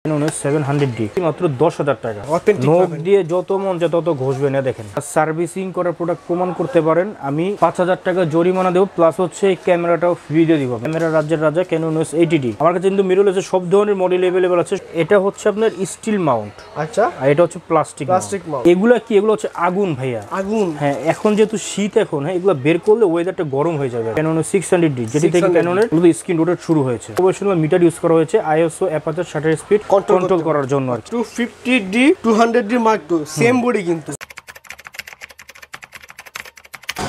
Canon 700D মাত্র 10,000 টাকা। নখ দিয়ে যত মন যা তত ঘষবে না। দেখেন সার্ভিসিং করার প্রোডাক্ট প্রমাণ করতে পারেন, আমি 5,000 টাকা জরিমানা দেবো, প্লাস হচ্ছে ক্যামেরাটাও ফ্রি দিয়ে দিব। ক্যামেরা রাজ্যের রাজা Canon 80D। আমার কাছে কিন্তু মিররলেসের সব ধরনের মডেল अवेलेबल আছে। এটা হচ্ছে আপনার স্টিল মাউন্ট, আচ্ছা, আর এটা হচ্ছে প্লাস্টিক মাউন্ট। এগুলা কি? এগুলো হচ্ছে আগুন ভাইয়া, আগুন। হ্যাঁ, এখন যেহেতু শীত, এখন এগুলো বের করলে ওয়েদারটা গরম হয়ে যাবে। Canon 600D যেটি থেকে ক্যাননের স্ক্রিন রোটেট শুরু হয়েছে। প্রফেশনাল মিটার ইউজ করা হয়েছে, ISO aperture shutter speed control করার জন্য। 250D 200D Mark II same body কিন্তু।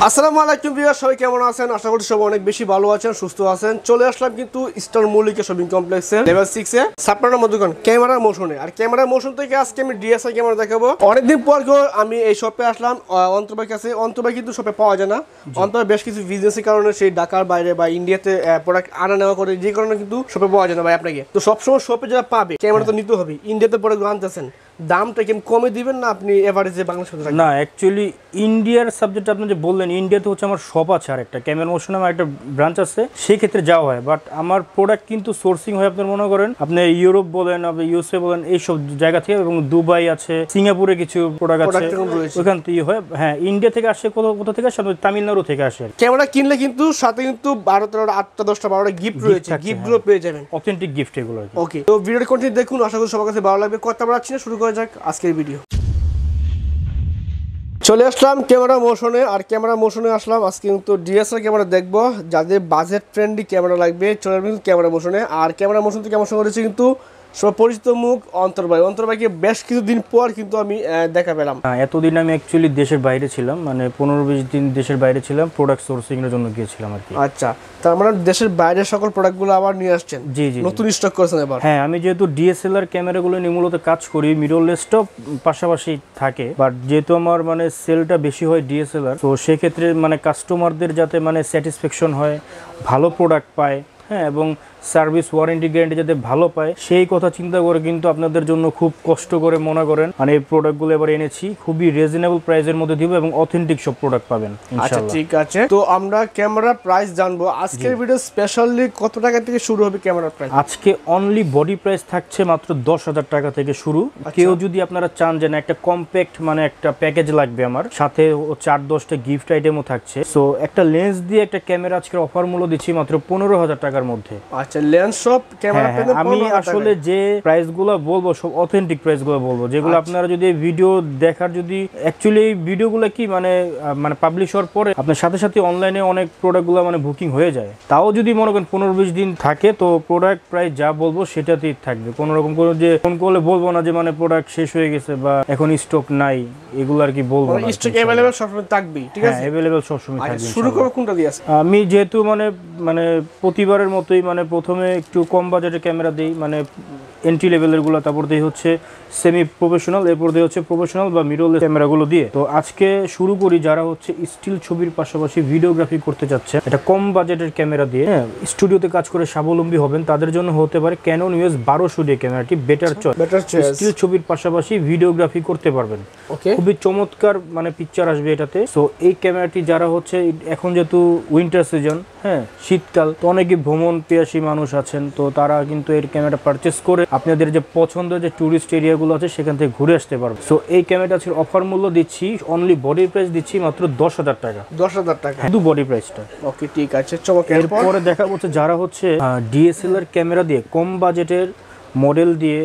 আসসালামু আলাইকুম ভিউয়ার, সবাই কেমন আছেন? আশা করি সবাই অনেক বেশি ভালো আছেন, সুস্থ আছেন। চলে আসলাম কিন্তু ইস্টার্ন মল্লিকা শপিং কমপ্লেক্সে লেভেল 6 এ ছাপ্পান্ন নম্বর দোকান ক্যামেরা মোশনে। আর ক্যামেরা মোশন থেকে আজকে আমি DSLR ক্যামেরা দেখাবো। অনেকদিন পর আমি এই শপে আসলাম অন্তর্বাই কাছে। অন্তর্বাই কিন্তু শপে পাওয়া যায় না। অন্তর্বাই বেশ কিছু বিজনেসের কারণে সেই ঢাকার বাইরে বা ইন্ডিয়াতে প্রোডাক্ট আনা নেওয়া করে, যে কারণে কিন্তু শপে পাওয়া যায় না ভাই আপনাকে। তো সবসময় শপে যারা পাবে ক্যামেরা তো নিতে হবে। ইন্ডিয়াতে প্রোডাক্ট আনতেছেন, দামটা কি কমে দিবেন না আপনি এভারেজে বাংলাদেশে রাখবেন? না, অ্যাকচুয়ালি ইন্ডিয়ার সাবজেক্ট আপনি যে বললেন, ইন্ডিয়াতে হচ্ছে আমার শপ আছে, আর একটা ক্যামেরা মোশন আমার একটা ব্রাঞ্চ আছে, সেই ক্ষেত্রে যাওয়া হয়। বাট আমার প্রোডাক্ট কিন্তু সোর্সিং হয় আপনার মনে করেন আপনি ইউরোপ বলেন, আপনি ইউএসএ বলেন, এইসব জায়গা থেকে, এবং দুবাই আছে, সিঙ্গাপুরে কিছু প্রোডাক্ট আছে, ওখান থেকে হয়। হ্যাঁ, ইন্ডিয়া থেকে আসে, কোথা থেকে আসে? তামিলনাড়ু থেকে আসে। ক্যামেরা কিনলে কিন্তু সাথে কিন্তু 12, 13, 8টা, 10টা, 12টা গিফট রয়েছে, গিফটগুলো পেয়ে যাবেন, অথেন্টিক গিফট এগুলো। ওকে, তো ভিডিওর কন্টেন্ট দেখুন, আশা করি সবার কাছে ভালো লাগবে। কথা বাড়াচ্ছি না, শুরু করা যাক আজকের ভিডিও। চলে আসলাম ক্যামেরা মোশনে। আর ক্যামেরা মোশনে আসলাম আজকে কিন্তু DSLR ক্যামেরা দেখবো। যাদের বাজেট ফ্রেন্ডলি ক্যামেরা লাগবে চলে আসবেন ক্যামেরা মোশনে। আর ক্যামেরা মোশন থেকে আমার সঙ্গে রয়েছে কিন্তু সব পরিচিত মুখ অন্তর্বাই। অন্তর্বাইকে বেশ কিছুদিন পর কিন্তু আমি দেখা পেলাম। এতদিন আমি অ্যাকচুয়ালি দেশের বাইরে ছিলাম, মানে 15-20 দিন দেশের বাইরে ছিলাম, প্রোডাক্ট সোর্সিং এর জন্য গিয়েছিলাম আর কি। আচ্ছা, তার মানে দেশের বাইরে সকল প্রোডাক্টগুলো আবার নিয়ে আসছেন? জি জি, নতুন স্টক করেছেন এবার? হ্যাঁ, আমি যেহেতু DSLR ক্যামেরাগুলো নিয়ে মূলত কাজ করি, মিররলেসটাও পাশাপাশি থাকে, বাট যেহেতু আমার মানে সেলটা বেশি হয় DSLR, তো সেক্ষেত্রে মানে কাস্টমারদের যাতে মানে স্যাটিসফ্যাকশন হয়, ভালো প্রোডাক্ট পায়, হ্যাঁ, এবং সার্ভিস ওয়ারেন্টি গ্যারান্টি যাতে ভালো পায়, সেই কথা চিন্তা করে কিন্তু আপনাদের জন্য খুব কষ্ট করে মনে করেন মানে এই প্রোডাক্টগুলো এবার এনেছি। খুবই রিজনেবল প্রাইসের মধ্যে দিব এবং অথেন্টিক সব প্রোডাক্ট পাবেন ইনশাআল্লাহ। আচ্ছা, ঠিক আছে, তো আমরা ক্যামেরা প্রাইস জানবো। আজকের ভিডিও স্পেশালি কত টাকা থেকে শুরু হবে ক্যামেরা প্রাইস? আজকে অনলি বডি প্রাইস থাকছে মাত্র 10,000 টাকা থেকে শুরু। কেউ যদি আপনারা চান যে না একটা কম্প্যাক্ট মানে একটা প্যাকেজ লাগবে, আমার সাথে 4-10টা গিফট আইটেমও থাকছে, সো একটা লেন্স দিয়ে একটা ক্যামেরা আজকের অফার মূল্য দিচ্ছি মাত্র 15,000 টাকার মধ্যে। আচ্ছা, লেন্স সব ক্যামেরা পেতে আমি আসলে যে প্রাইসগুলো বলবো সব অথেন্টিক প্রাইসগুলো বলবো, যেগুলো আপনারা যদি ভিডিও দেখার, যদি অ্যাকচুয়ালি এই ভিডিওগুলো কি মানে পাবলিশ হওয়ার পরে আপনার সাথে সাথে অনলাইনে অনেক প্রোডাক্টগুলো মানে বুকিং হয়ে যায়, তাও যদি মনে করেন 15-20 দিন থাকে, তো প্রোডাক্ট প্রাইস যা বলবো সেটাতেই থাকবে। কোনো রকম করে যে ফোন করলে বলবো না যে মানে প্রোডাক্ট শেষ হয়ে গেছে বা এখন স্টক নাই, এগুলো আর কি বলবো না। স্টক अवेलेबल সবসময় থাকবে, ঠিক আছে? अवेलेबल সবসময় থাকবে। শুরু করব কোনটা দিয়ে? আমি যেহেতু মানে প্রতিবারের মতোই মানে প্রথমে একটু কম বাজেটের ক্যামেরা দিই, মানে এন্ট্রি লেভেলের গুলো, তারপর দিয়ে হচ্ছে সেমি প্রফেশনাল, এরপর দিয়ে হচ্ছে প্রফেশনাল বা মিররলেস ক্যামেরাগুলো দিয়ে। তো আজকে শুরু করি যারা হচ্ছে স্টিল ছবির পাশাপাশি ভিডিওগ্রাফি করতে চাচ্ছে, এটা কম বাজেটের ক্যামেরা দিয়ে, হ্যাঁ, স্টুডিওতে কাজ করে স্বাবলম্বী হবেন, তাদের জন্য হতে পারে Canon EOS 1200D ক্যামেরাটি বেটার চয়েস। স্টিল ছবির পাশাপাশি ভিডিওগ্রাফি করতে পারবেন, খুবই চমৎকার মানে পিকচার আসবে এটাতে। সো এই ক্যামেরাটি যারা হচ্ছে এখন যেহেতু উইন্টার সিজন, হ্যাঁ, শীতকাল, তো অনেকে ভ্রমণ পিয়াসী মানুষ আছেন, তো তারা কিন্তু এই ক্যামেরা পারচেস করে আপনাদের যে পছন্দের যে টুরিস্ট এরিয়াগুলো আছে সেখান থেকে ঘুরে আসতে পারবে। সো এই ক্যামেরাটা আছে অফার মূল্য দিচ্ছি, অনলি বডি প্রাইস দিচ্ছি মাত্র 10,000 টাকা। 10,000 টাকা শুধু বডি প্রাইসটা। ওকে, ঠিক আছে, চমৎকার। এরপরে দেখা হচ্ছে যারা হচ্ছে DSLR ক্যামেরা দিয়ে কম বাজেটের মডেল দিয়ে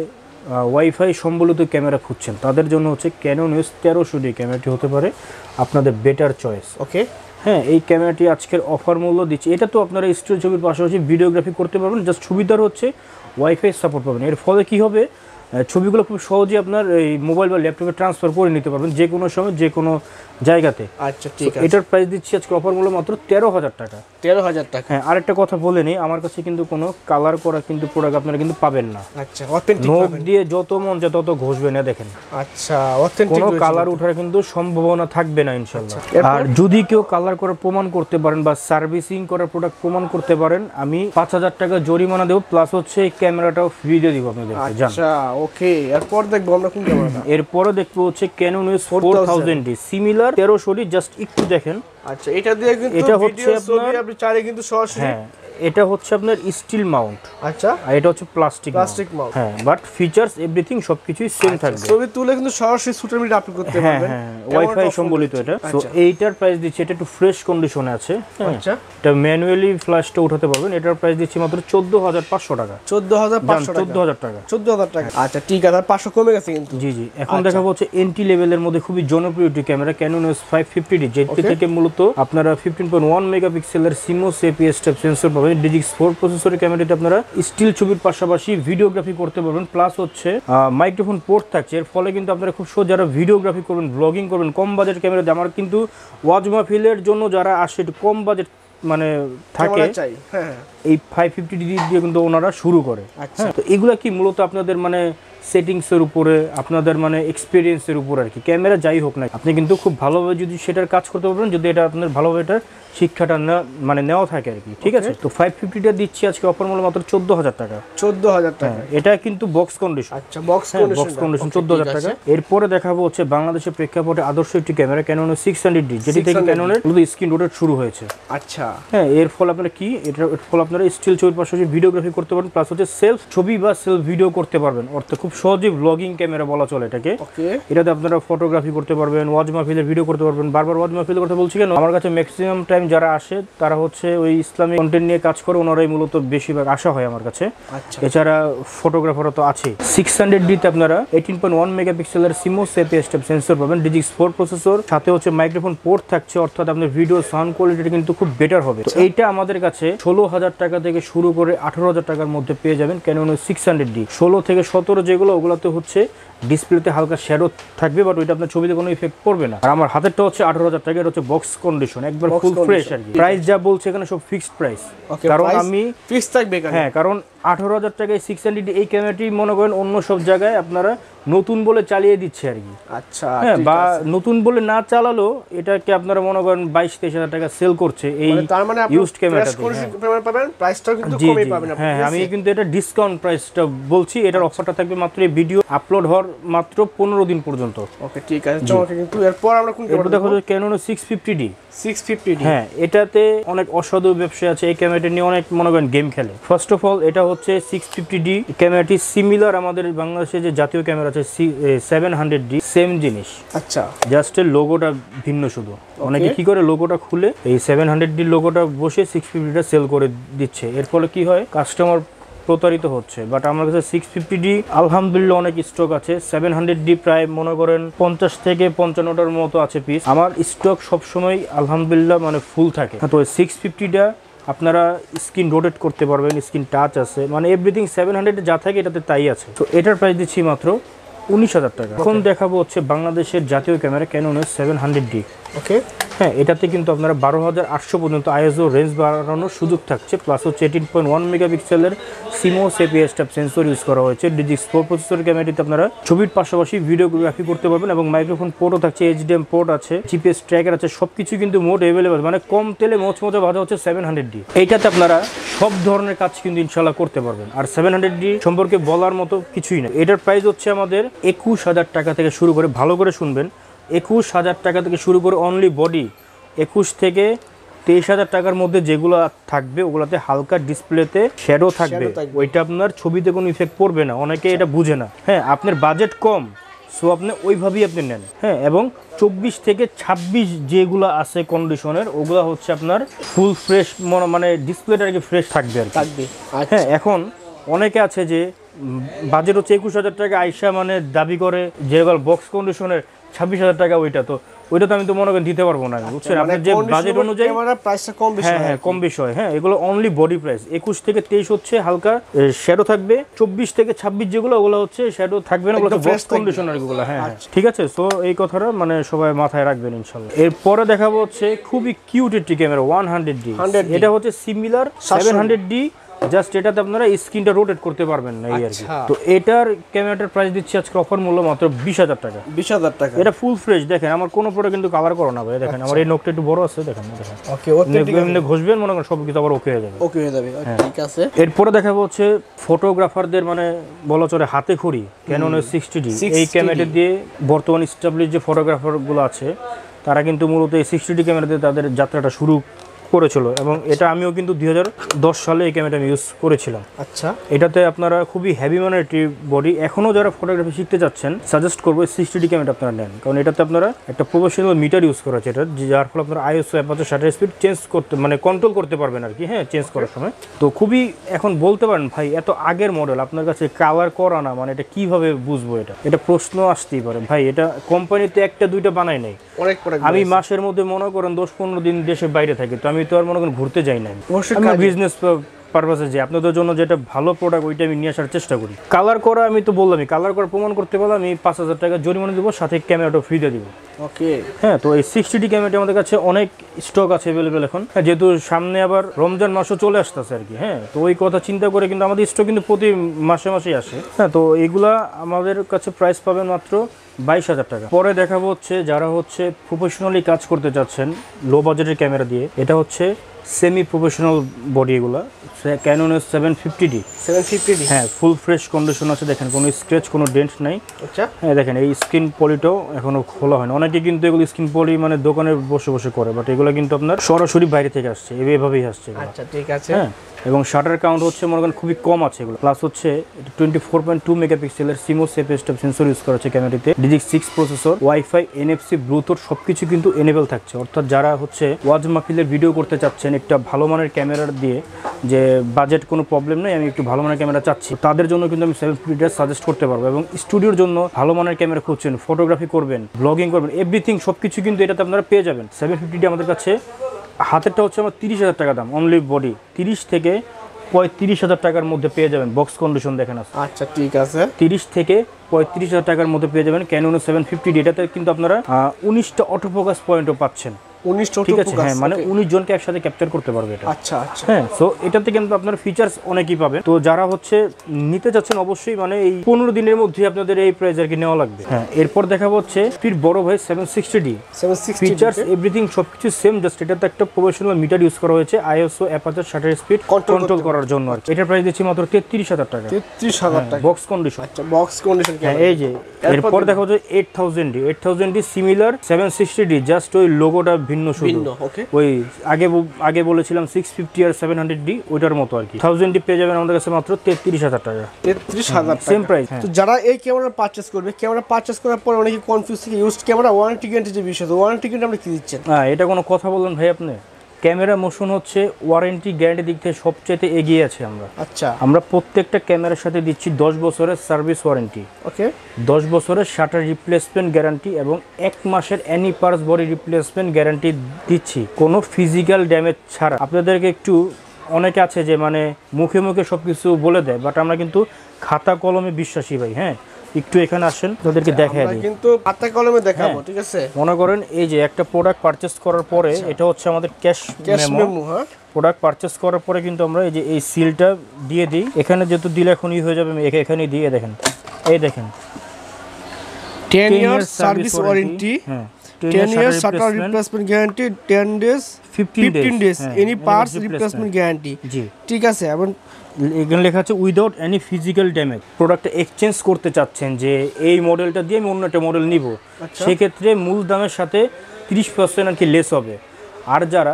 ওয়াইফাই সম্বলিত ক্যামেরা খুঁজছেন, তাদের জন্য হচ্ছে Canon EOS 1300D ক্যামেরাটি হতে পারে আপনাদের বেটার চয়েস। ওকে, হ্যাঁ, এই ক্যামেরাটি আজকের অফার মূল্য দিচ্ছি। এটা তো আপনারা স্টিল ছবির পাশাপাশি ভিডিওগ্রাফি করতে পারবেন, জাস্ট সুবিধার হচ্ছে ওয়াইফাই সাপোর্ট পাবেন। এর ফলে কি হবে, ছবিগুলো খুব সহজেই আপনার এই মোবাইল বা ল্যাপটপে ট্রান্সফার করে নিতে পারবেন যে কোনো সময় যে কোনো জায়গাতে। আচ্ছা, ঠিক আছে। এটার প্রাইস দিচ্ছি আজকে অফার মূল্য মাত্র 13,000 টাকা। 13,000 টাকা। হ্যাঁ, আরেকটা কথা বলে নিই, আমার কাছে কিন্তু কোনো কালার করা কিন্তু প্রোডাক্ট আপনারা কিন্তু পাবেন না। আচ্ছা, অথেন্টিক নখ দিয়ে যত মন যা তত ঘষবে না। দেখেন, আচ্ছা, অথেন্টিক, কোনো কালার ওঠার কিন্তু সম্ভাবনা থাকবে না ইনশাআল্লাহ। আর যদি কেউ কালার করে প্রমাণ করতে পারেন বা সার্ভিসিং করার প্রোডাক্ট প্রমাণ করতে পারেন, আমি 5,000 টাকা জরিমানা দেবো, প্লাস হচ্ছে এই ক্যামেরাটাও ফ্রি দিয়ে দিব আপনাদের। আচ্ছা, ওকে, এরপর দেখবো আমরা কোন ক্যামেরাটা। এরপরে দেখবো হচ্ছে Canon EOS 4000D similar 1300D, just একটু দেখেন। আচ্ছা, এটা দিয়ে কিন্তু এটা হচ্ছে আপনার আপনি চাইলে কিন্তু সরাসরি এটা হচ্ছে আপনার স্টিল মাউন্ট, আচ্ছা, আর এটা হচ্ছে প্লাস্টিক মাউন্ট। হ্যাঁ, বাট ফিচার্স এভরিথিং সবকিছুই সেম থাকবে। ছবি তুলে কিন্তু সরাসরি সোশ্যাল মিডিয়া আপলোড করতে হ্যাঁ পারবেন। হ্যাঁ, ওয়াইফাই সম্বলিত এটা। সো এইটার প্রাইস দিচ্ছি, এটা একটু ফ্রেশ কন্ডিশনে আছে। আচ্ছা, এটা ম্যানুয়ালি ফ্ল্যাশটা উঠাতে পারবেন। এটার প্রাইস দিচ্ছি মাত্র 14500 টাকা। 14500 টাকা, 14000 টাকা, 14000 টাকা। আচ্ছা ঠিক আছে, 500 কমে গেছে কিন্তু। জি জি। এখন দেখাবো হচ্ছে এন্ট্রি লেভেলের মধ্যে খুবই জনপ্রিয় একটি ক্যামেরা, Canon EOS 550D, যেটি থেকে মূলত আপনারা 15.1 মেগাপিক্সেলের CMOS APS টাইপ সেন্সর পাবেন। ডিজিক্স 4 প্রসেসরের ক্যামেরাতে আপনারা স্টিল ছবির পাশাপাশি ভিডিওগ্রাফি করতে পারবেন, প্লাস হচ্ছে মাইক্রোফোন পোর্ট থাকছে। এর ফলে কিন্তু আপনারা খুব সহজ যারা ভিডিওগ্রাফি করবেন, ব্লগিং করবেন, কম বাজেট ক্যামেরা দিয়ে, আমার কিন্তু ওয়াজ মাহফিলের জন্য যারা আসে একটু কম বাজেট মানে থাকে, হ্যাঁ, এই 550D দিয়ে কিন্তু ওনারা শুরু করে। আচ্ছা, তো এগুলা কি মূলত আপনাদের মানে সেটিংসের উপরে, আপনাদের মানে এক্সপিরিয়েন্সের উপর আর কি। ক্যামেরা যাই হোক না, আপনি কিন্তু খুব ভালোভাবে যদি সেটার কাজ করতে পারবেন, যদি এটা আপনার ভালোভাবে এটার শিক্ষাটা মানে নেওয়া থাকে আর কি। ঠিক আছে, তো 550টা দিচ্ছি আজকে অফার মূল্য মাত্র 14000 টাকা। 14000 টাকা, এটা কিন্তু বক্স কন্ডিশন। আচ্ছা, বক্স কন্ডিশন 14000 টাকা। এরপরে দেখাবো হচ্ছে বাংলাদেশের প্রেক্ষাপটে আদর্শ একটি ক্যামেরা, Canon 600D, যেটি থেকে ক্যাননের স্ক্রিন রোটেট শুরু হয়েছে। আচ্ছা, হ্যাঁ, এর ফলে আপনারা কি, এর ফলে আপনারা স্টিল ছবির পাশাপাশি ভিডিওগ্রাফি করতে পারবেন, প্লাস হচ্ছে সেলফ ছবি বা সেলফ ভিডিও করতে পারবেন। অর্থাৎ খুব সহজে ব্লগিং ক্যামেরা বলা চলে এটাকে। এটাতে আপনারা ফটোগ্রাফি করতে পারবেন, ওয়াজ মাহফিলের ভিডিও করতে পারবেন। বারবার ওয়াজ মাহফিলের কথা বলছি কেন, আমার কাছে ম্যাক্সিমাম টাইম যারা আসে তারা হচ্ছে ওই ইসলামিক কন্টেন্ট নিয়ে কাজ করে, ওনারাই মূলত বেশিরভাগ আসা হয় আমার কাছে। আচ্ছা, এছাড়া ফটোগ্রাফারও তো আছে। 600D-তে আপনারা 18.1 মেগাপিক্সেলের CMOS APS টাইপ সেন্সর পাবেন, ডিজিক্স 4 প্রসেসর, সাথে হচ্ছে মাইক্রোফোন পোর্ট থাকছে, অর্থাৎ আপনার ভিডিও সাউন্ড কোয়ালিটি কিন্তু খুব বেটার হবে। তো এইটা আমাদের কাছে 16000 টাকা থেকে শুরু করে 18000 টাকার মধ্যে পেয়ে যাবেন Canon 600D। 16 থেকে 17 যেগুলো, ওগুলোতে হচ্ছে ডিসপ্লেতে হালকা শ্যাডো থাকবে, বাট ওইটা আপনার ছবিতে কোনো ইফেক্ট পড়বে না। আর আমার হাতেরটা হচ্ছে 18000 টাকা, এটা হচ্ছে বক্স কন্ডিশন, একবার ফুল ফ্রেশ আর কি। প্রাইস যা বলছে এখানে সব ফিক্সড প্রাইস, কারণ আমি ফিক্স থাকবে এখানে। হ্যাঁ, কারণ 18000 টাকায় 600D এই ক্যামেরাটি মনে করেন অন্য সব জায়গায় আপনারা নতুন বলে চালিয়ে দিচ্ছে আর কি। আচ্ছা, হ্যাঁ, বা নতুন বলে না চালালো এটাকে আপনারা মনে করেন 22-23 টাকা সেল করছে এই ইউজড ক্যামেরাটাতে। পাবেন প্রাইসটাও কিন্তু কমই পাবেন আপনি। হ্যাঁ, আমি কিন্তু এটা ডিসকাউন্ট প্রাইসটা বলছি, এটার অফারটা থাকবে মাত্র এই ভিডিও আপলোড হওয়ার মাত্র 15 দিন পর্যন্ত। ওকে, ঠিক আছে, চমৎকার। কিন্তু এরপর আমরা কোন ক্যামেরা দেখো, Canon 650D। 650D, হ্যাঁ, এটাতে অনেক অসাধু ব্যবসা আছে, এই ক্যামেরাটা নিয়ে অনেক মনে করেন গেম খেলে। ফার্স্ট অফ অল এটা হচ্ছে 650D ক্যামেরাটি সিমিলার আমাদের বাংলাদেশে যে জাতীয় ক্যামেরা আছে 700D, সেম জিনিস। আচ্ছা, জাস্ট এর লোগোটা ভিন্ন শুধু। অনেকে কি করে, লোগোটা খুলে এই 700D লোগোটা বসে 650টা সেল করে দিচ্ছে। এর ফলে কি হয়, কাস্টমার প্রতারিত হচ্ছে। বাট আমার কাছে 650D আলহামদুলিল্লাহ অনেক স্টক আছে। 700D প্রায় মনে করেন 50 থেকে 55টার মতো আছে পিস। আমার স্টক সবসময় আলহামদুলিল্লাহ মানে ফুল থাকে। তো 650টা আপনারা স্ক্রিন রোটেট করতে পারবেন, স্ক্রিন টাচ আছে, মানে এভরিথিং 700 যা থাকে এটাতে তাই আছে। তো এটার প্রাইস দিচ্ছি মাত্র 19000 টাকা। এখন দেখাবো হচ্ছে বাংলাদেশের জাতীয় ক্যামেরা Canon 700D। ওকে, হ্যাঁ, এটাতে কিন্তু আপনারা 12800 পর্যন্ত ISO রেঞ্জ বাড়ানোর সুযোগ থাকছে, প্লাস হচ্ছে 18.1 মেগাপিক্সেলের CMOS APS type sensor use করা হয়েছে। ডিজিক্স 4 প্রসেসর ক্যামেরাটিতে আপনারা ছবির পাশাপাশি ভিডিওগ্রাফি করতে পারবেন, এবং মাইক্রোফোন পোর্টও থাকছে, HDM পোর্ট আছে, GPS ট্র্যাকার আছে, সবকিছু কিন্তু মোট অ্যাভেলেবল, মানে কম তেলে মোচমোচা ভাজা হচ্ছে 700D। এইটাতে আপনারা সব ধরনের কাজ কিন্তু ইনশাল্লাহ করতে পারবেন। আর 700D সম্পর্কে বলার মতো কিছুই না। এটার প্রাইস হচ্ছে আমাদের 21000 টাকা থেকে শুরু করে, ভালো করে শুনবেন, 21000 টাকা থেকে শুরু করে অনলি বডি 21 থেকে 23000 টাকার মধ্যে যেগুলো থাকবে, ওগুলোতে হালকা ডিসপ্লেতে শ্যাডো থাকবে, ওইটা আপনার ছবিতে কোনো ইফেক্ট পড়বে না। অনেকে এটা বুঝে না। হ্যাঁ, আপনার বাজেট কম, সো আপনি ওইভাবেই আপনি নেন। হ্যাঁ, এবং 24 থেকে 26 যেগুলো আছে কন্ডিশনের, ওগুলো হচ্ছে আপনার ফুল ফ্রেশ, মানে ডিসপ্লেটা আর কি ফ্রেশ থাকবে আর কি। হ্যাঁ, এখন অনেকে আছে যে বাজেট হচ্ছে 21000 টাকা, আইসা মানে দাবি করে যে বক্স কন্ডিশনের 26000 টাকা, ওইটা তো আমি তো মনে করেন দিতে পারবো না, বুঝছেন? আপনার যে বাজেট অনুযায়ী প্রাইসটা কম বেশি। হ্যাঁ, কম বেশি হয়। হ্যাঁ, এগুলো অনলি বডি প্রাইস। 21 থেকে 23 হচ্ছে হালকা শ্যাডো থাকবে, 24 থেকে 26 যেগুলো, ওগুলো হচ্ছে শ্যাডো থাকবে না, ওগুলো বক্স কন্ডিশনার গুলো। হ্যাঁ, ঠিক আছে। তো এই কথাটা মানে সবাই মাথায় রাখবেন ইনশাআল্লাহ। এরপরে দেখাবো হচ্ছে খুবই কিউট একটি ক্যামেরা 100D। এটা হচ্ছে সিমিলার 700D, জাস্ট এটাতে আপনারা স্ক্রিনটা রোটেট করতে পারবেন না, এই আর কি। তো এটার ক্যামেরাটার প্রাইস দিচ্ছি আজকে অফার মূল্য মাত্র 20000 টাকা। 20000 টাকা। এটা ফুল ফ্রেশ। দেখেন, আমার কোনো প্রোডাক্ট কিন্তু কালার করো না ভাই। দেখেন, আমার এই নখটা একটু বড় আছে, দেখেন। ওকে, ওকে, ঘষবেন মনে করেন সব কিছু আবার ওকে হয়ে যাবে। ওকে হয়ে যাবে, ঠিক আছে। এরপরে দেখাবো হচ্ছে ফটোগ্রাফারদের মানে বলা চলে হাতে খড়ি Canon 60D। এই ক্যামেরাটা দিয়ে বর্তমান স্টাবলিশ যে ফটোগ্রাফারগুলো আছে, তারা কিন্তু মূলত এই 60D ক্যামেরা দিয়ে তাদের যাত্রাটা শুরু করেছিল এবং এটা আমিও কিন্তু 2010 সালে এই ক্যামেরাটা আমি ইউজ করেছিলাম। আচ্ছা, এটাতে আপনারা খুবই হেভি মানের একটি বডি, এখনও যারা ফটোগ্রাফি শিখতে চাচ্ছেন সাজেস্ট করবো 60D ক্যামেরা আপনারা নেন, কারণ এটাতে আপনারা একটা প্রফেশনাল মিটার ইউজ করা আছে, এটা যার ফলে আপনারা ISO aperture shutter speed change করতে মানে কন্ট্রোল করতে পারবেন আর কি, হ্যাঁ, চেঞ্জ করার সময়। তো খুবই এখন বলতে পারেন ভাই এত আগের মডেল আপনার কাছে কালার করা না, মানে এটা কিভাবে বুঝবো? এটা প্রশ্ন আসতেই পারে ভাই, এটা কোম্পানিতে একটা দুইটা বানায় নাই, অনেক প্রোডাক্ট আমি মাসের মধ্যে মনে করেন 10-15 দিন দেশে বাইরে থাকি, তো আমি তো আর মনে করেন ঘুরতে যাই না, আমি বিজনেস পারপাসে যে আপনাদের জন্য যেটা ভালো প্রোডাক্ট ওইটা আমি নিয়ে আসার চেষ্টা করি। কালার করা আমি তো বললামই, কালার করা প্রমাণ করতে পারলে আমি 5000 টাকা জরিমানা দেবো, সাথে ক্যামেরাটা ফ্রি দিয়ে দিব। ওকে, হ্যাঁ, তো এই 60D ক্যামেরাটা আমাদের কাছে অনেক স্টক আছে অ্যাভেলেবেল এখন, যেহেতু সামনে আবার রমজান মাসও চলে আসতেছে আর কি। হ্যাঁ, তো ওই কথা চিন্তা করে কিন্তু আমাদের স্টক কিন্তু প্রতি মাসে মাসেই আসে। হ্যাঁ, তো এইগুলা আমাদের কাছে প্রাইস পাবেন মাত্র 22,000 টাকা। পরে দেখাবো হচ্ছে যারা হচ্ছে প্রফেশনালি কাজ করতে চাচ্ছেন লো বাজেটের ক্যামেরা দিয়ে, এটা হচ্ছে সেমি প্রফেশনাল বডি, এগুলা ক্যাননের 750D। হ্যাঁ, ফুল ফ্রেশ কন্ডিশন আছে, দেখেন কোনো স্ক্র্যাচ কোনো ডেন্ট নাই। আচ্ছা, হ্যাঁ দেখেন এই স্ক্রিন পলিটাও এখনো খোলা হয় না, অনেকে কিন্তু এগুলো স্ক্রিন পলি মানে দোকানে বসে বসে করে, বাট এগুলো কিন্তু আপনার সরাসরি বাইরে থেকে আসছে, এভাবেই আসছে। আচ্ছা, ঠিক আছে। হ্যাঁ, এবং শাটার কাউন্ট হচ্ছে মনে করেন খুবই কম আছে এগুলো, প্লাস হচ্ছে 24.2 মেগাপিক্সেলের সিমো সেফ স্টেপ সেন্সর ইউজ করা হচ্ছে ক্যামেরাতে, DDIC6 processor, wifi, NFC, Bluetooth সবকিছু কিন্তু এনেবল থাকছে। অর্থাৎ যারা হচ্ছে ওয়াজ মাহফিলের ভিডিও করতে চাচ্ছেন একটা ভালো মানের ক্যামেরা দিয়ে, যে বাজেট কোনো প্রবলেম নেই, আমি একটু ভালো মানের ক্যামেরা চাচ্ছি, তাদের জন্য কিন্তু আমি 750 সাজেস্ট করতে পারবো। এবং স্টুডিওর জন্য ভালো মানের ক্যামেরা খুঁজছেন, ফটোগ্রাফি করবেন, ব্লগিং করবেন, এভরিথিং সবকিছু কিন্তু এটাতে আপনারা পেয়ে যাবেন। 750 আমাদের কাছে হাতেরটা হচ্ছে আমার 30,000 টাকা দাম, অনলি বডি 30 থেকে 35,000 টাকার মধ্যে পেয়ে যাবেন, বক্স কন্ডিশন দেখেন আছে। আচ্ছা, ঠিক আছে, 30 থেকে 35,000 টাকার মধ্যে পেয়ে যাবেন Canon 750D। এটাতে কিন্তু আপনারা 19টা অটোফোকাস পয়েন্টও পাচ্ছেন। 19টা, ঠিক আছে, হ্যাঁ, মানে 19 জনকে একসাথে ক্যাপচার করতে পারবে এটা। আচ্ছা আচ্ছা, হ্যাঁ, সো এটাতে কিন্তু আপনার ফিচার্স অনেকই পাবেন। তো যারা হচ্ছে নিতে চাচ্ছেন অবশ্যই মানে এই 15 দিনের মধ্যে আপনাদের এই প্রাইস আর কি নেওয়া লাগবে। হ্যাঁ, এরপর দেখাবো হচ্ছে ফির বড় ভাই 760D। ফিচার্স এভরিথিং সবকিছু সেম, জাস্ট এটাতে একটা প্রফেশনাল মিটার ইউজ করা হয়েছে ISO aperture shutter speed control করার জন্য আর কি। এটার প্রাইস দিচ্ছি মাত্র 33,000 টাকা। 33,000 টাকা, বক্স কন্ডিশন। আচ্ছা, বক্স কন্ডিশন। হ্যাঁ, এই যে এরপর দেখা হচ্ছে 8000D সিমিলার 760D, জাস্ট ওই লোগোটা ভিন্ন শুধু। ওই আগে বলেছিলাম 650 আর 700D ওইটার মতো আর কি। 1000D পেয়ে যাবেন আমাদের কাছে মাত্র 33,000 টাকা। 33,000 টাকা সেম প্রাইস। তো যারা এই ক্যামেরা পারচেজ করবে, ক্যামেরা পারচেজ করার পর অনেকে কনফিউজ থেকে ইউজড ক্যামেরা ওয়ারেন্টি গ্যারান্টি যে বিষয়, ওয়ারেন্টি গ্যারান্টি আপনি কি দিচ্ছেন? হ্যাঁ, এটা কোনো কথা বললেন ভাই আপনি? ক্যামেরা মোশন হচ্ছে ওয়ারেন্টি গ্যারান্টি দিক থেকে সবচেয়ে এগিয়ে আছে আমরা। আচ্ছা, আমরা প্রত্যেকটা ক্যামেরার সাথে দিচ্ছি 10 বছরের সার্ভিস ওয়ারেন্টি। ওকে, 10 বছরের শাটার রিপ্লেসমেন্ট গ্যারান্টি এবং 1 মাসের any parts body replacement guarantee দিচ্ছি কোনো ফিজিক্যাল ড্যামেজ ছাড়া। আপনাদেরকে একটু অনেকে আছে যে মানে মুখে মুখে সব কিছু বলে দেয়, বাট আমরা কিন্তু খাতা কলমে বিশ্বাসী ভাই। হ্যাঁ, একটু এখানে আসেন, তাদেরকে দেখাই দিই, কিন্তু খাতা কলমে দেখাবো, ঠিক আছে? মনে করেন এই যে একটা প্রোডাক্ট পারচেজ করার পরে এটা হচ্ছে আমাদের ক্যাশ মেমো। হ্যাঁ, প্রোডাক্ট পারচেজ করার পরে কিন্তু আমরা এই যে এই সিলটা দিয়ে দিই, এখানে যেহেতু দিলে এখন হয়ে যাবে, এখানে দিয়ে দেখেন, এই দেখেন 10 ইয়ার্স সার্ভিস ওয়ারেন্টি, হ্যাঁ 10 years shutter replacement guarantee, 10 days 15 days any parts replacement guarantee. জি, ঠিক আছে। এবং এখানে লেখা আছে উইদাউট এনি ফিজিক্যাল ড্যামেজ। প্রোডাক্টটা এক্সচেঞ্জ করতে চাচ্ছেন যে এই মডেলটা দিয়ে আমি অন্য একটা মডেল নিব, সেক্ষেত্রে মূল দামের সাথে 30% আর কি লেস হবে। আর যারা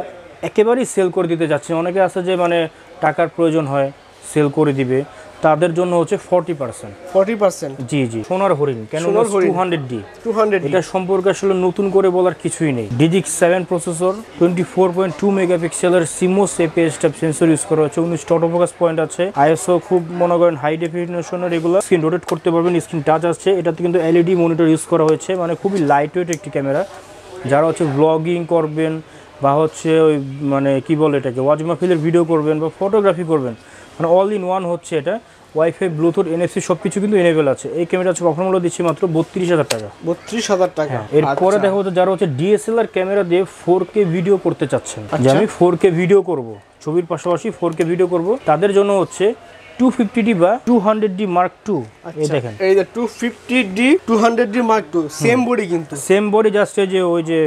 একেবারেই সেল করে দিতে যাচ্ছেন, অনেকে আছে যে মানে টাকার প্রয়োজন হয় সেল করে দিবে, তাদের জন্য হচ্ছে 40%। জি জি, সোনার হরিণ কেন 200D। এটা সম্পর্কে আসলে নতুন করে বলার কিছুই নেই। DDIC7 প্রসেসর, 24.2 মেগাপিক্সেলের সিমো সেফ স্টেপ সেন্সর ইউজ করা হচ্ছে, 19টা অটোফোকাস পয়েন্ট আছে, আইএসও খুব মনে করেন হাই ডেফিনিশনের, এগুলো স্ক্রিন রোটেট করতে পারবেন, স্ক্রিন টাচ আছে, এটাতে কিন্তু LED মনিটর ইউজ করা হয়েছে, মানে খুবই লাইট ওয়েট একটি ক্যামেরা। যারা হচ্ছে ব্লগিং করবেন বা হচ্ছে ওই মানে কি বলে এটাকে ওয়াজ মাহফিলের ভিডিও করবেন বা ফটোগ্রাফি করবেন, মানে অল ইন ওয়ান হচ্ছে এটা। ওয়াইফাই, ব্লুটুথ, NFC সবকিছু কিন্তু এনেবল আছে। এই ক্যামেরা হচ্ছে অফার মূল্য দিচ্ছি মাত্র 32,000 টাকা। 32,000 টাকা। এরপরে দেখা হচ্ছে যারা হচ্ছে DSLR ক্যামেরা দিয়ে 4K ভিডিও করতে চাচ্ছেন, যে আমি 4K ভিডিও করব, ছবির পাশাপাশি 4K ভিডিও করব, তাদের জন্য হচ্ছে 250D বা 200D Mark II। এই দেখেন এই যে 250D 200D Mark II same body কিন্তু সেম বডি, জাস্ট এই যে ওই যে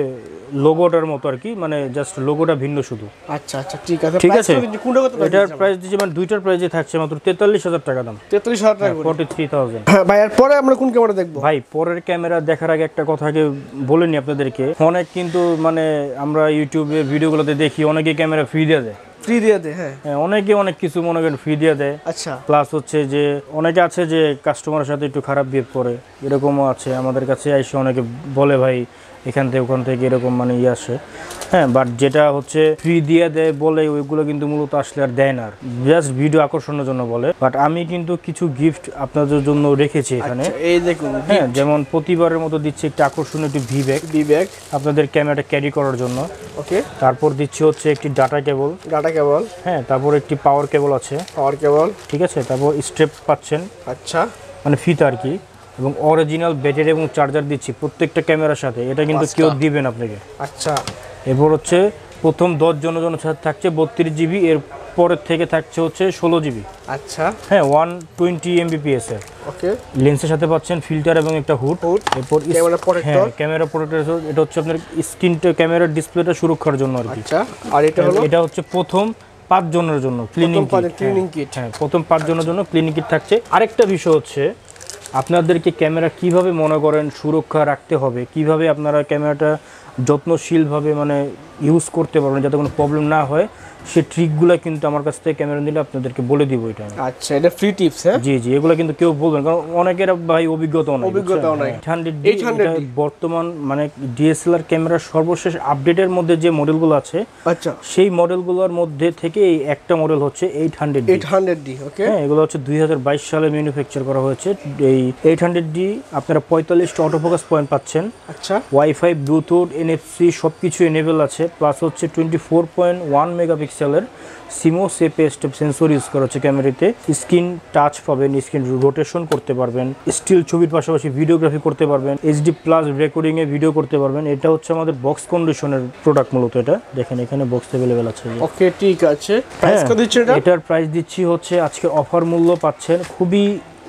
লোগোটার মতো আর কি, মানে জাস্ট লোগোটা ভিন্ন শুধু। আচ্ছা আচ্ছা ঠিক আছে। ঠিক আছে, কোনটা কত প্রাইস? এটার প্রাইস দিচ্ছি মানে দুইটার প্রাইসে থাকছে মাত্র 43,000 টাকা দাম। 43,000 টাকা করে। 43,000। হ্যাঁ ভাই, এরপরে আমরা কোন ক্যামেরা দেখবো? ভাই পরের ক্যামেরা দেখার আগে একটা কথা আগে বলে নি আপনাদেরকে, অনেক কিন্তু মানে আমরা ইউটিউবে ভিডিওগুলোতে দেখি অনেকে ক্যামেরা ফ্রি দিয়ে দেয়। ফ্রি দিয়ে দেয়? হ্যাঁ, অনেকে অনেক কিছু মনে করেন ফ্রি দিয়ে দেয়। আচ্ছা। প্লাস হচ্ছে যে অনেকে আছে যে কাস্টমারের সাথে একটু খারাপ বিহেভ করে, এরকমও আছে। আমাদের কাছে এসে অনেকে বলে ভাই এখান থেকে ওখান থেকে এরকম মানে আসে। হ্যাঁ, বাট যেটা হচ্ছে ফ্রি দিয়ে দেয় বলে ওইগুলো কিন্তু মূলত আসলে আর দেয় না, জাস্ট ভিডিও আকর্ষণের জন্য বলে। বাট আমি কিন্তু কিছু গিফট আপনাদের জন্য রেখেছি এখানে। এই দেখুন, হ্যাঁ, যেমন প্রতিবারের মতো দিচ্ছি একটা আকর্ষণীয় একটি ভি ব্যাগ আপনাদের ক্যামেরাটা ক্যারি করার জন্য। ওকে। তারপর দিচ্ছি হচ্ছে একটি ডাটা কেবল। হ্যাঁ, তারপর একটি পাওয়ার কেবল আছে। ঠিক আছে, তারপর স্ট্রেপ পাচ্ছেন। আচ্ছা, মানে ফিতা আর কি, এবং অরিজিনাল ব্যাটারি এবং চার্জার দিচ্ছি প্রত্যেকটা ক্যামেরার সাথে। এটা কিন্তু কেউ দিবেন আপনাকে। আচ্ছা। এরপর হচ্ছে প্রথম 10 জনের সাথে থাকছে 32GB, এর পরের থেকে থাকছে হচ্ছে 16GB। আচ্ছা। হ্যাঁ, 120 Mbps এর। ওকে। লেন্সের সাথে পাচ্ছেন ফিল্টার এবং একটা হুড। এরপর ক্যামেরা প্রোটেক্টর, এটা হচ্ছে আপনার স্ক্রিনটা ক্যামেরার ডিসপ্লেটা সুরক্ষার জন্য আর কি। আচ্ছা। আর এটা হচ্ছে প্রথম 5 জনের জন্য ক্লিনিং কিট। হ্যাঁ, প্রথম 5 জনের জন্য ক্লিনিং কিট থাকছে। আরেকটা বিষয় হচ্ছে আপনাদেরকে ক্যামেরা কিভাবে মনে করেন সুরক্ষা রাখতে হবে, কিভাবে আপনারা ক্যামেরাটা যত্নশীলভাবে মানে ইউজ করতে পারবেন যাতে কোনো প্রবলেম না হয়, সে ট্রিকগুলো কিন্তু আমার কাছ থেকে ক্যামেরা নিলে আপনাদেরকে বলে দিব এটা। আচ্ছা, এটা ফ্রি টিপস? হ্যাঁ জি জি, এগুলো কিন্তু কেউ বলবেন, কারণ অনেকের ভাই অভিজ্ঞতাও নাই। 800D বর্তমান মানে ডিএসএলআর ক্যামেরার সর্বশেষ আপডেটের মধ্যে যে মডেলগুলো আছে, আচ্ছা, সেই মডেলগুলোর মধ্যে থেকে এই একটা মডেল হচ্ছে 800D। ওকে। হ্যাঁ, এগুলো হচ্ছে 2022 সালে ম্যানুফ্যাকচার করা হয়েছে। এই 800D আপনারা 45টা অটোফোকাস পয়েন্ট পাচ্ছেন। আচ্ছা। ওয়াইফাই, ব্লুটুথ, এনএফসি সবকিছু এনেবল আছে। প্লাস হচ্ছে 24.1 মেগাপিক্সেলের সিমোস এপএস সেন্সর ইউজ করা হচ্ছে ক্যামেরাতে। স্ক্রিন টাচ পাবেন, স্ক্রিন রোটেশন করতে পারবেন, স্টিল ছবির পাশাপাশি ভিডিওগ্রাফি করতে পারবেন, এইচডি প্লাস রেকর্ডিং এ ভিডিও করতে পারবেন। এটা হচ্ছে আমাদের বক্স কন্ডিশনের প্রোডাক্ট মূলত। এটা দেখেন এখানে বক্স अवेलेबल আছে। ওকে, ঠিক আছে। প্রাইস কত দিচ্ছেন এটা? এটার প্রাইস দিচ্ছি হচ্ছে আজকে অফার মূল্য পাচ্ছেন খুবই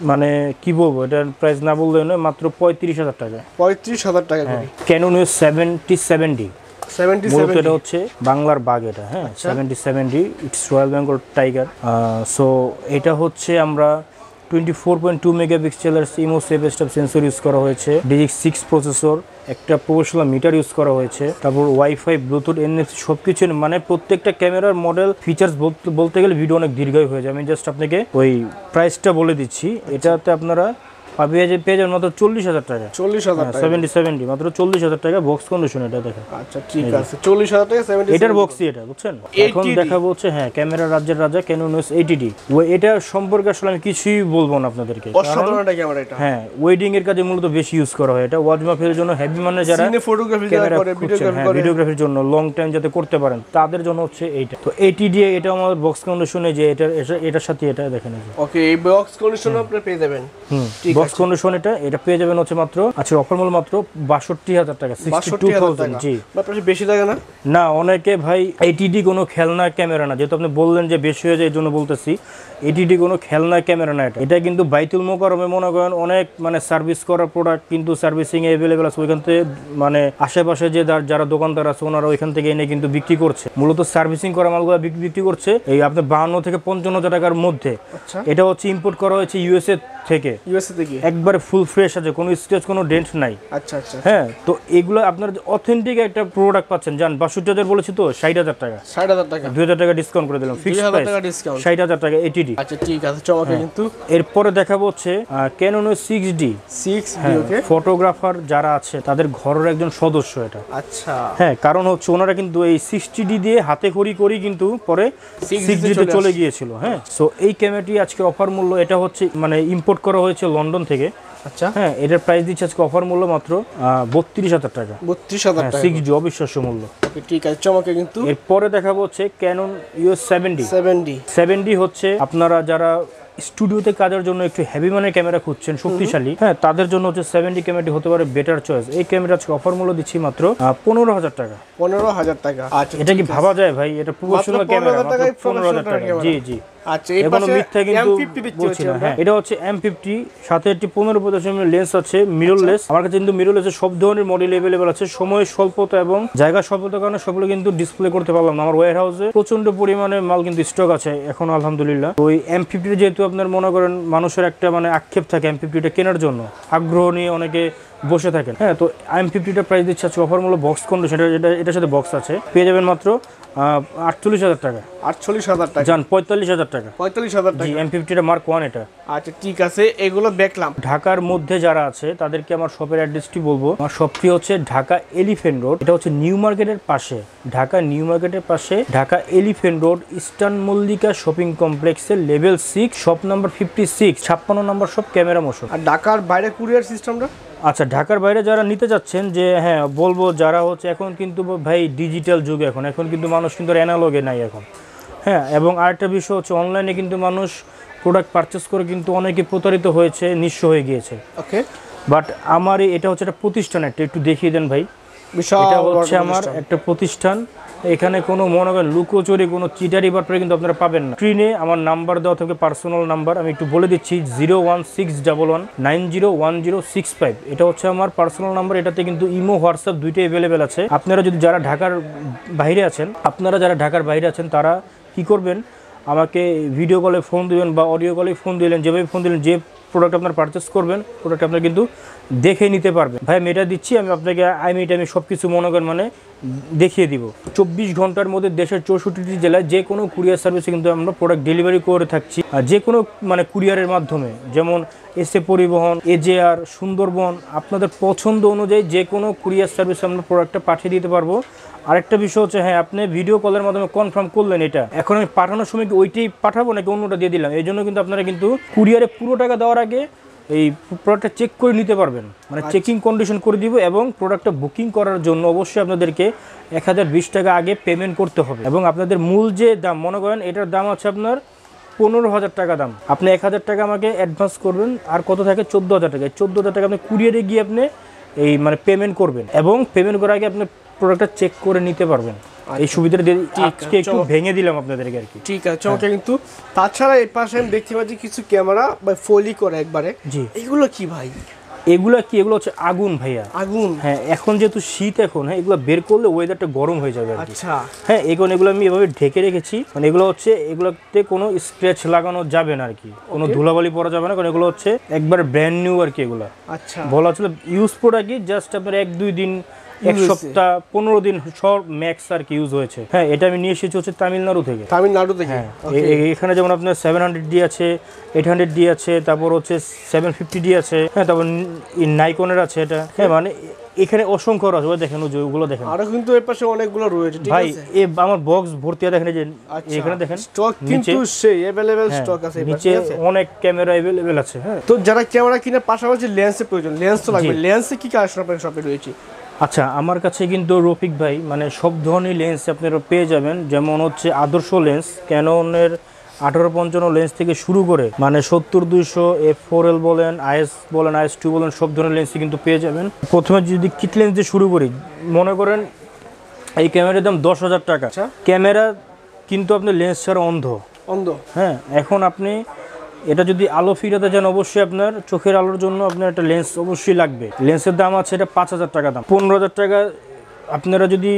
মানে কি বলবো, এটার প্রাইস না বললে নয়, মাত্র 35,000 টাকা। 35,000 টাকা করে। Canon EOS 77D। এটা হচ্ছে বাংলার বাঘ এটা। হ্যাঁ, 77D, it's royal Bengal tiger. So এটা হচ্ছে আমরা 24.2 মেগাপিক্সেলের সিমোস এপএস সেন্সর ইউজ করা হয়েছে, DX6 প্রসেসর, একটা প্রফেশনাল মিটার ইউজ করা হয়েছে, তারপর ওয়াইফাই, ব্লুটুথ, এনএফসি সবকিছু। মানে প্রত্যেকটা ক্যামেরার মডেল ফিচার্স বলতে গেলে ভিডিও অনেক দীর্ঘই হয়ে যায়। আমি জাস্ট আপনাকে ওই প্রাইসটা বলে দিচ্ছি। এটাতে আপনারা পেয়ে যাবেন মাত্র 40,000 টাকা। 40,000 টাকা 77D মাত্র 40,000 টাকা বক্স কন্ডিশন। এটা দেখেন। আচ্ছা, ঠিক আছে, 40,000 টাকা 70। এটার বক্সই এটা, বুঝছেন? এখন দেখাবো হচ্ছে হ্যাঁ ক্যামেরা রাজ্যের রাজা ক্যানন EOS 80D। এটা সম্পর্কে আসলে আমি কিছুই বলবো না আপনাদেরকে। অসাধারণ একটা ক্যামেরা এটা। হ্যাঁ, ওয়েডিং এর কাজে মূলত বেশি ইউজ করা হয় এটা। ওয়াজ মাহফিলের জন্য হেভি মানে যারা সিনে ফটোগ্রাফি যারা করে, ভিডিওগ্রাফির জন্য লং টাইম যাতে করতে পারেন তাদের জন্য হচ্ছে এইটা। তো 80D এটা আমাদের বক্স কন্ডিশনে, যে এটার সাথে এটা দেখেন। ওকে, এই বক্স কন্ডিশন আপনি পেয়ে যাবেন। বক্স কন্ডিশন এটা পেয়ে যাবেন হচ্ছে মাত্র আচ্ছা অফার মূল্য মাত্র 62,000 টাকা। 62,000। জি, বেশি লাগে না? না, অনেকে ভাই 80D কোনো খেলনা ক্যামেরা না, যেহেতু আপনি বললেন যে বেশি হয়ে যায় এই জন্য বলতেছি। 80D কোনো খেলনা ক্যামেরা না, এটা কিন্তু বাইতুল মোকাররমে মনে করেন অনেক মানে সার্ভিস করা প্রোডাক্ট কিন্তু সার্ভিসিং এ अवेलेबल আছে। ওইখান থেকে মানে আশেপাশে যে যারা দোকানদার আছে ওনারা ওইখান থেকে এনে কিন্তু বিক্রি করছে, মূলত সার্ভিসিং করা মালগুলো বিক্রি করছে এই আপনার 52 থেকে 55,000 টাকার মধ্যে। এটা হচ্ছে ইম্পোর্ট করা হয়েছে ইউএসএ থেকে। একবারে ফুল ফ্রেশ আছে, কোনো স্ক্র্যাচ কোনো ডেন্ট নাই। আচ্ছা আচ্ছা। হ্যাঁ, তো এগুলো আপনার অথেন্টিক একটা প্রোডাক্ট পাচ্ছেন। জান 62,000 বলেছি তো 60,000 টাকা। 60,000 টাকা 2,000 টাকা ডিসকাউন্ট করে দিলাম। ফিক্সড প্রাইস 60,000 টাকা 80D। আচ্ছা, ঠিক আছে, চমৎকার। কিন্তু এরপরে দেখাবো হচ্ছে ক্যানন 6D। ওকে, ফটোগ্রাফার যারা আছে তাদের ঘরের একজন সদস্য এটা। আচ্ছা। হ্যাঁ, কারণ হচ্ছে ওনারা কিন্তু এই 60D দিয়ে হাতে করি কিন্তু পরে 6D তে চলে গিয়েছিল। হ্যাঁ, সো এই ক্যামেরাটি আজকে অফার মূল্য, এটা হচ্ছে মানে ইম্পোর্ট করা হয়েছে লন্ডন থেকে। আচ্ছা। হ্যাঁ, এটার প্রাইস দিচ্ছে আজকে অফার মূল্য মাত্র 32,000 টাকা। 32,000 টাকা 6D অবিশ্বাস্য মূল্য। ওকে, ঠিক আছে, চমৎকার। কিন্তু এরপরে দেখাবো হচ্ছে ক্যানন EOS 70D হচ্ছে আপনারা যারা স্টুডিওতে কাজের জন্য একটু হেভি মানের ক্যামেরা খুঁজছেন, শক্তিশালী, হ্যাঁ, তাদের জন্য হচ্ছে 70 ক্যামেরাটি হতে পারে বেটার চয়েস। এই ক্যামেরা আজকে অফার মূল্য দিচ্ছি মাত্র 15,000 টাকা। 15,000 টাকা। আচ্ছা, এটা কি ভাবা যায় ভাই? এটা প্রফেশনাল ক্যামেরা মাত্র 15,000 টাকা। জি জি, আচ্ছা এই এখনো পাশে মিথ্যা কিন্তু M50 দেখতে বলছি পাচ্ছি না। আমরা। হ্যাঁ, এটা হচ্ছে M50, সাথে একটি 15-50 mm লেন্স আছে, মিররলেস। আমার কাছে কিন্তু মিররলেসের সব ধরনের মডেল अवेलेबल আছে। সময় স্বল্পতা এবং জায়গা স্বল্পতার কারণে সবগুলো কিন্তু ডিসপ্লে করতে পারলাম না। আমার ওয়্যার হাউসে প্রচন্ড পরিমাণে মাল কিন্তু স্টক আছে এখন আলহামদুলিল্লাহ। তো ওই M50 যেহেতু আপনার মনে করেন মানুষের একটা মানে আক্ষেপ থাকে M50টা কেনার জন্য, আগ্রহ নিয়ে অনেকে বসে থাকেন। হ্যাঁ, তো M50টা প্রাইস দিচ্ছে আছে অফার মূল্য বক্স কন্ডিশন, এটার সাথে বক্স আছে, পেয়ে যাবেন মাত্র 48,000 টাকা। 48,000 টাকা, জান 45,000 টাকা। 45,000 জি, টাকা। M50টা মার্ক 1 এটা। আচ্ছা ঠিক আছে, এগুলো দেখলাম। ঢাকার মধ্যে যারা আছে তাদেরকে আমার শপের অ্যাড্রেসটি বলবো। আমার শপটি হচ্ছে ঢাকা এলিফ্যান্ট রোড, এটা হচ্ছে নিউ মার্কেটের পাশে, ঢাকা নিউ মার্কেটের পাশে, Dhaka elephant road, eastern Mallika shopping কমপ্লেক্সের লেভেল 6, শপ নাম্বার 56, 56 নম্বর শপ, ক্যামেরা মোশন। আর ঢাকার বাইরে কুরিয়ার সিস্টেমটা? আচ্ছা, ঢাকার বাইরে যারা নিতে যাচ্ছেন, যে হ্যাঁ বলবো, যারা হচ্ছে এখন কিন্তু ভাই ডিজিটাল যুগ, এখন কিন্তু মানুষ কিন্তু অ্যানালগে নাই এখন। হ্যাঁ, এবং আরেকটা বিষয় হচ্ছে অনলাইনে কিন্তু মানুষ প্রোডাক্ট পারচেস করে কিন্তু অনেকে প্রতারিত হয়েছে, নিঃস্ব হয়ে গিয়েছে। ওকে, বাট আমার এটা হচ্ছে একটা প্রতিষ্ঠান, একটু দেখিয়ে দেন ভাই। বিশাল এটা বড় হচ্ছে আমার প্রতিষ্ঠান। একটা প্রতিষ্ঠান। এখানে কোনো মনে করেন লুকোচুরি, কোনো চিটারি বাটপারি কিন্তু আপনারা পাবেন না। স্ক্রিনে আমার নাম্বার দেওয়া থাকে, পার্সোনাল নাম্বার, আমি একটু বলে দিচ্ছি, 01611901065। এটা হচ্ছে আমার পার্সোনাল নাম্বার। এটাতে কিন্তু ইমো, হোয়াটসঅ্যাপ দুইটাই অ্যাভেলেবেল আছে। আপনারা যদি যারা ঢাকার বাইরে আছেন, তারা কি করবেন, আমাকে ভিডিও কলে ফোন দিবেন বা অডিও কলে ফোন দিলেন, যেভাবে ফোন দিলেন, যে প্রোডাক্ট আপনারা পারচেস করবেন, প্রোডাক্ট আপনারা কিন্তু দেখে নিতে পারবেন। ভাই আমি এটা দিচ্ছি, আমি আপনাকে আমি সব কিছু মনে করেন মানে দেখিয়ে দিব। 24 ঘন্টার মধ্যে দেশের 64টি জেলায় যে কোনো কুরিয়ার সার্ভিসে কিন্তু আমরা প্রোডাক্ট ডেলিভারি করে থাকছি। আর যে কোনো মানে কুরিয়ারের মাধ্যমে, যেমন এসএ পরিবহন, এজেআর, সুন্দরবন, আপনাদের পছন্দ অনুযায়ী যে কোনো কুরিয়ার সার্ভিসে আমরা প্রোডাক্টটা পাঠিয়ে দিতে পারবো। আরেকটা বিষয় হচ্ছে, হ্যাঁ আপনি ভিডিও কলের মাধ্যমে কনফার্ম করলেন, এটা এখন আমি পাঠানোর সময় কি ওইটাই পাঠাবো নাকি অন্যটা দিয়ে দিলাম, এই জন্য কিন্তু আপনারা কিন্তু কুরিয়ারে পুরো টাকা দেওয়ার আগে এই প্রোডাক্টটা চেক করে নিতে পারবেন, মানে চেকিং কন্ডিশন করে দিব। এবং প্রোডাক্টটা বুকিং করার জন্য অবশ্যই আপনাদেরকে 1020 টাকা আগে পেমেন্ট করতে হবে। এবং আপনাদের মূল যে দাম, মনে করেন এটার দাম আছে আপনার 15,000 টাকা দাম, আপনি 1,000 টাকা আমাকে অ্যাডভান্স করবেন, আর কত থাকে 14,000 টাকা। 14,000 টাকা আপনি কুরিয়ারে গিয়ে আপনি এই মানে পেমেন্ট করবেন, এবং পেমেন্ট করার আগে আপনি প্রোডাক্টটা চেক করে নিতে পারবেন। এই সুবিধাটা আজকে একটু ভেঙে দিলাম আপনাদেরকে আর কি। ঠিক আছে, চমৎকার। কিন্তু তাছাড়া এই পাশে আমি দেখতে পাচ্ছি কিছু ক্যামেরা বা ফলি করে একবারে। জি, এগুলো কি ভাই? এগুলো হচ্ছে আগুন ভাইয়া, আগুন। হ্যাঁ, এখন যেহেতু শীত, এখন হ্যাঁ এগুলো বের করলে ওয়েদারটা গরম হয়ে যাবে আর কি। আচ্ছা, হ্যাঁ, এগুলো আমি এভাবে ঢেকে রেখেছি, মানে এগুলোতে কোনো স্ক্র্যাচ লাগানো যাবে না আর কি, কোনো ধুলাবালি পড়া যাবে না, কারণ এগুলো হচ্ছে একবার ব্র্যান্ড নিউ আর কি। এগুলো আচ্ছা, বলা হচ্ছিল ইউজ প্রোডাক্ট, জাস্ট আপনার 1-2 দিন, 1 সপ্তাহ, 15 দিন সব ম্যাক্স আর কি ইউজ হয়েছে। হ্যাঁ, এটা আমি নিয়ে এসেছি হচ্ছে তামিলনাড়ু থেকে। তামিলনাড়ু থেকে? হ্যাঁ, এখানে যেমন আপনার 700D আছে, 800D আছে, তারপর হচ্ছে 750D আছে, হ্যাঁ, তারপর নাইকনের আছে এটা। হ্যাঁ, মানে এখানে অসংখ্য আছে, দেখেন ওগুলো দেখেন। আরো কিন্তু এর পাশে অনেকগুলো রয়েছে। ঠিক ভাই আছে, আমার বক্স ভর্তি দেখেন, এই যে আচ্ছা, এখানে দেখেন স্টক কিন্তু সেই अवेलेबल হ্যাঁ, স্টক আছে। নিচে অনেক ক্যামেরা अवेलेबल আছে। হ্যাঁ, তো যারা ক্যামেরা কিনে পাশাপাশি লেন্সের প্রয়োজন, লেন্স তো লাগবে, লেন্সে কি কালেকশন আপনার শপে রয়েছে? আচ্ছা, আমার কাছে কিন্তু রফিক ভাই মানে সব ধরনের লেন্স আপনারা পেয়ে যাবেন। যেমন হচ্ছে আদর্শ লেন্স, ক্যাননের 1855 লেন্স থেকে শুরু করে মানে 70-200, f4L বলেন, IS2 বলেন, সব ধরনের লেন্সই কিন্তু পেয়ে যাবেন। প্রথমে যদি কিট লেন্স দিয়ে শুরু করি, মনে করেন এই ক্যামেরার দাম 10,000 টাকা। ক্যামেরা কিন্তু আপনি লেন্স ছাড়া অন্ধ। হ্যাঁ, এখন আপনি এটা যদি আলো ফিরাতে চান, অবশ্যই আপনার চোখের আলোর জন্য আপনার একটা লেন্স অবশ্যই লাগবে। লেন্সের দাম আছে এটা 5,000 টাকা দাম। 15,000 টাকা আপনারা যদি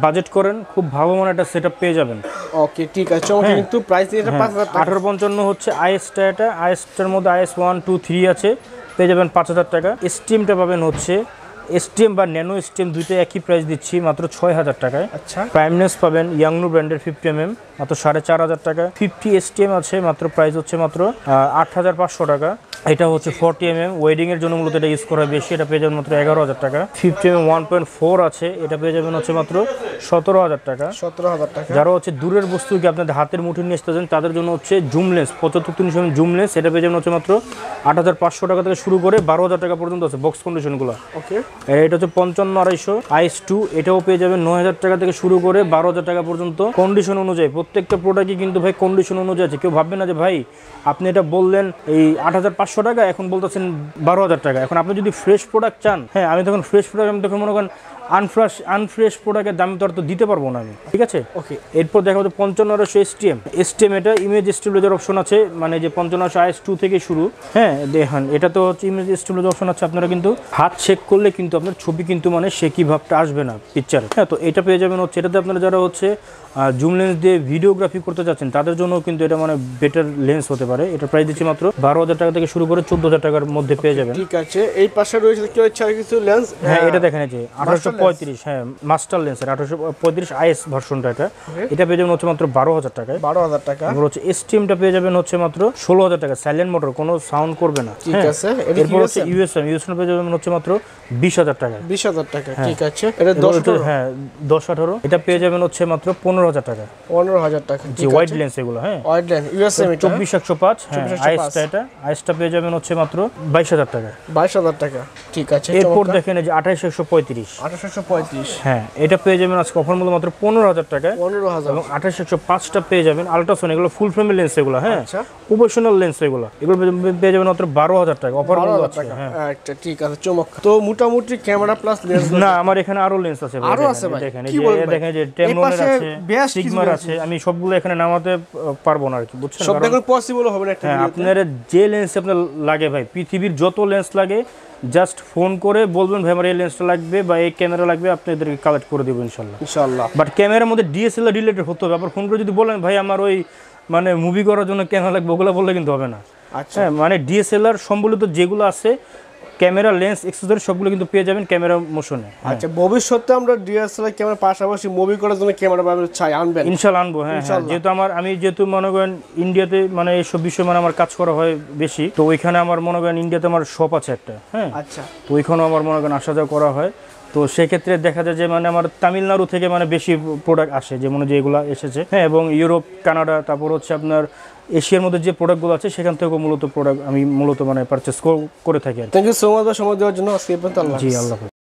বাজেট করেন, খুব ভালো মানের একটা সেটআপ পেয়ে যাবেন। ওকে, ঠিক আছে, চমৎকার। কিন্তু প্রাইস এটা 5,000 টাকা। 1855 হচ্ছে আইএসটা, এটা আইএসটার মধ্যে IS 1, 2, 3 আছে, পেয়ে যাবেন 5,000 টাকা। এসটিএমটা পাবেন হচ্ছে এসটিএম বা ন্যানো এসটিএম, দুইটা একই প্রাইস দিচ্ছি মাত্র 6,000 টাকায়। আচ্ছা, প্রাইমনেস পাবেন ইয়াংনু ব্র্যান্ডের 50mm মাত্র 4,500 টাকা। 50 এসটিএম আছে, মাত্র প্রাইস হচ্ছে মাত্র 8,500 টাকা। এটা হচ্ছে 40mm, ওয়েডিং এর জন্য মূলত এটা ইউজ করা হয় বেশি, এটা পেয়ে যাবেন মাত্র 11,000 টাকা। 50mm 1.4 আছে, এটা পেয়ে যাবেন হচ্ছে মাত্র 17,000 টাকা। 17,000 টাকা। যারা হচ্ছে দূরের বস্তুকে আপনাদের হাতের মুঠে নিয়ে আসতে চান, তাদের জন্য হচ্ছে জুম লেন্স 75-300 জুম লেন্স, এটা পেয়ে যাবেন হচ্ছে মাত্র 8,500 টাকা থেকে শুরু করে 12,000 টাকা পর্যন্ত আছে বক্স কন্ডিশনগুলো। ওকে, এটা হচ্ছে 55-250 IS2, এটাও পেয়ে যাবেন 9,000 টাকা থেকে শুরু করে 12,000 টাকা পর্যন্ত। কন্ডিশন অনুযায়ী প্রত্যেকটা প্রোডাক্টই কিন্তু ভাই কন্ডিশন অনুযায়ী আছে। কেউ ভাববে না যে ভাই আপনি এটা বললেন এই 8,500 টাকা, এখন বলতেছেন 12,000 টাকা। এখন আপনি যদি ফ্রেশ প্রোডাক্ট চান, হ্যাঁ আমি তখন ফ্রেশ প্রোডাক্ট, আমি তখন মনে করেন আনফ্রেশ প্রোডাক্টের দাম তো আর তো দিতে পারবো না আমি, ঠিক আছে। ওকে, এরপর দেখা হচ্ছে 5500 এসটিএম, এটা ইমেজ স্টেবিলাইজার অপশন আছে, মানে যে 5500 IS2 থেকে শুরু। হ্যাঁ দেখেন, এটা তো হচ্ছে ইমেজ স্টেবিলাইজার অপশন আছে, আপনারা কিন্তু হাত চেক করলে কিন্তু আপনার ছবি কিন্তু মানে শেকি ভাবটা আসবে না পিকচারে। হ্যাঁ, তো এটা পেয়ে যাবেন হচ্ছে, এটাতে আপনারা যারা হচ্ছে জুম লেন্স দিয়ে ভিডিওগ্রাফি করতে চাচ্ছেন তাদের জন্য কিন্তু এটা মানে বেটার লেন্স হতে পারে। এটা প্রাইস দিচ্ছি মাত্র 12,000 টাকা থেকে শুরু করে 14,000 টাকার মধ্যে পেয়ে যাবেন। ঠিক আছে। এই পাশে রয়েছে কি হচ্ছে আর কিছু লেন্স। হ্যাঁ, এটা দেখেন এই যে 1835, হ্যাঁ মাস্টার লেন্সের 1835 IS ভার্সনটা, এটা পেয়ে যাবেন হচ্ছে মাত্র 12,000 টাকায়। 12,000 টাকা। তারপর হচ্ছে এসটিএমটা পেয়ে যাবেন হচ্ছে মাত্র 16,000 টাকা, সাইলেন্ট মোটর, কোনো সাউন্ড করবে না। ঠিক আছে। এরপর হচ্ছে ইউএসএম পেয়ে যাবেন হচ্ছে মাত্র 20,000 টাকা। 20,000 টাকা, ঠিক আছে। এটা 10, হ্যাঁ 10-18, এটা পেয়ে যাবেন হচ্ছে মাত্র 15,000 টাকা। 15,000 টাকা, যে ওয়াইড লেন্স এগুলো, হ্যাঁ ওয়াইড লেন্স ইউএসএম, এটা 24-105, হ্যাঁ আইএসটা পেয়ে যাবেন হচ্ছে মাত্র 22,000 টাকা। 22,000 টাকা, ঠিক আছে। এরপর দেখেন এই যে 28-135, 2835, হ্যাঁ এটা পেয়ে যাবেন আজকে অফার মূল্য মাত্র 15,000 টাকায়। 15,000 এবং 28-105টা পেয়ে যাবেন আলট্রাসোন, এগুলো ফুল ফ্রেমের লেন্স এগুলো, হ্যাঁ আচ্ছা। প্রফেশনাল লেন্স এগুলো পেয়ে যাবেন মাত্র 12,000 টাকা অফার মূল্য 12,000 আছে। টাকা, হ্যাঁ আচ্ছা ঠিক আছে, চমক। তো মোটামুটি ক্যামেরা প্লাস লেন্স না, আমার এখানে আরো লেন্স আছে ভাই, আরো আছে ভাই, দেখেন এই কি যে বলেন ভাই? দেখেন যে এই টেমলনের পাশে আছে, বেশ কিছু সিগমার lens আছে, আমি সবগুলো এখানে নামাতে পারবো না আর কি, বুঝছেন। সব কারণ দেখুন পসিবল হবে না একটা হ্যাঁ, ভিডিওতে। আপনার যে লেন্স আপনার লাগে ভাই, পৃথিবীর যত লেন্স লাগে জাস্ট ফোন করে বলবেন ভাই আমার এই লেন্সটা লাগবে বা এই ক্যামেরা লাগবে, আপনি এদেরকে কালেক্ট করে দেবো ইনশাল্লাহ। ইনশাআল্লাহ। বাট ক্যামেরার মধ্যে ডিএসএলআর রিলেটেড হতে হবে। আবার ফোন করে যদি বলেন ভাই আমার ওই মানে মুভি করার জন্য ক্যামেরা লাগবে, ওগুলো বললে কিন্তু হবে না। আচ্ছা, হ্যাঁ, মানে ডিএসএলআর সম্বলিত যেগুলো আছে ক্যামেরা, লেন্স, এক্সেসরি সবগুলো কিন্তু পেয়ে যাবেন ক্যামেরা মোশনে। আচ্ছা, ভবিষ্যতে আমরা ডিএসএলআর ক্যামেরার পাশাপাশি মুভি করার জন্য ক্যামেরা ব্যবহার চাই, আনবেন ইনশাল্লাহ আনবো। হ্যাঁ হ্যাঁ, যেহেতু আমি যেহেতু মনে করেন ইন্ডিয়াতে মানে এইসব বিষয় মানে আমার কাজ করা হয় বেশি, তো ওইখানে আমার মনে করেন ইন্ডিয়াতে আমার শপ আছে একটা, হ্যাঁ আচ্ছা, তো ওইখানেও আমার মনে করেন আসা যাওয়া করা হয়। তো সেক্ষেত্রে দেখা যায় যে মানে আমার তামিলনাড়ু থেকে মানে বেশি প্রোডাক্ট আসে, যেমন যেগুলো এসেছে, হ্যাঁ এবং ইউরোপ, কানাডা, তারপর হচ্ছে আপনার এশিয়ার মধ্যে যে প্রোডাক্টগুলো আছে সেখান থেকেও মূলত প্রোডাক্ট আমি মূলত মানে পারচেস করে থাকি আর কি। থ্যাংক ইউ সো মাচ সময় দেওয়ার জন্য। আজকে এই পর্যন্ত, আল্লাহ জি হাফেজ। আল্লাহ হাফেজ।